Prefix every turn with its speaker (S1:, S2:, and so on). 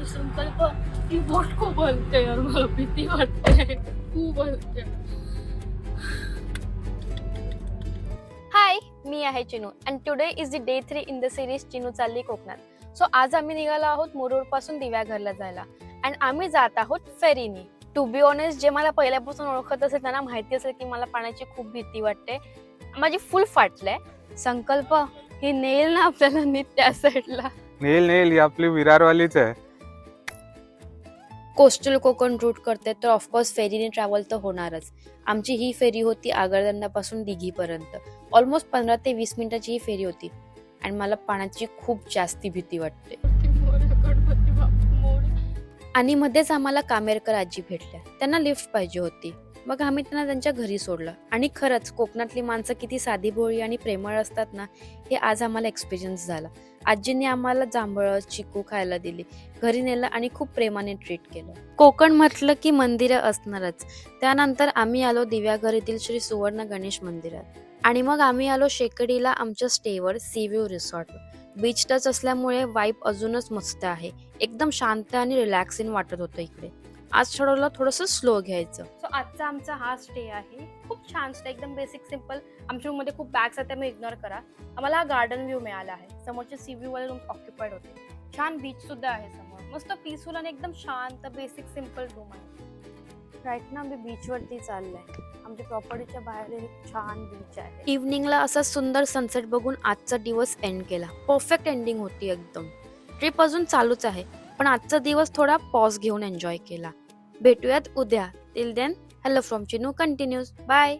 S1: संकल्प ती बोट खूप बोलते यार, मला भीती वाटते, खूप बोलते. हाय, मी आहे Chinu and today is the day 3 in the series Chinu चालली कोकणात. सो आज आम्ही निघालो आहोत मुरुड पासून दिव्याघरला जायला अँड आम्ही जात आहोत फेरीने. टू बी ऑनेस्ट, जे मला पहिल्यापासून ओळखत असेल त्यांना माहिती असेल की मला पाण्याची खूप भीती वाटते. माझी फुल फाटलंय. संकल्प ही नेल ना आपल्याला नीट त्या साईडला.
S2: नेल ही आपली विरारवालीच आहे.
S1: कोस्टल कोकण रूट करते तर ऑफकोर्स फेरीने ट्रॅव्हल तर होणारच. आमची ही फेरी होती आगरदंडापासून दिघीपर्यंत. ऑलमोस्ट 15 ते 20 मिनिटाची ही फेरी होती आणि मला पाण्याची खूप जास्ती भीती वाटते. आणि मध्येच आम्हाला कामेरकर आजी भेटल्या. त्यांना लिफ्ट पाहिजे होती. मग आम्ही त्यांना त्यांच्या घरी सोडलं आणि खरंच कोकणातली माणसं किती साधीभोळी आणि प्रेमळ असतात ना, हे आज आम्हाला एक्सपिरियन्स झाला. आजीने आम्हाला जांभळं चिकू खायला दिली, घरी नेलं आणि खूप प्रेमाने ट्रीट केलं. कोकण म्हटलं की मंदिरं असणारच. त्यानंतर आम्ही आलो दिव्याघर येथील श्री सुवर्ण गणेश मंदिरात आणि मग आम्ही आलो शेकडीला आमच्या स्टेवर sea view resort. Beach touch असल्यामुळे वाईब अजूनच मस्त आहे. एकदम शांत आणि रिलॅक्सिंग वाटत होतं इकडे. आज ठरवलं थोडंसं स्लो घ्यायचं. सो आजचा आमचा हा स्टे आहे. खूप छान स्टे, एकदम बेसिक सिम्पल. आमच्या रूममध्ये खूप बॅग्स आहेत, त्यामुळे इग्नोर करा. आम्हाला हा गार्डन व्ह्यू मिळाला आहे. समोरचे सी व्ह्यू वाले रूम ऑक्युपाईड होते. छान बीच सुद्धा आहे समोर. मस्त पीसफुल आणि एकदम शांत बेसिक सिम्पल रूम आहे. राईट ना आम्ही बीचवरती चाललोय. आमच्या प्रॉपर्टीच्या बाहेर एक छान बीच आहे. इव्हनिंगला असा सुंदर सनसेट बघून आजचा दिवस एंड केला. परफेक्ट एंडिंग होती एकदम. ट्रिप अजून चालूच आहे, पण आजचा दिवस थोडा पॉज घेऊन एन्जॉय केला. भेटूयात उद्या. Till then, hello from Chinu continues. Bye.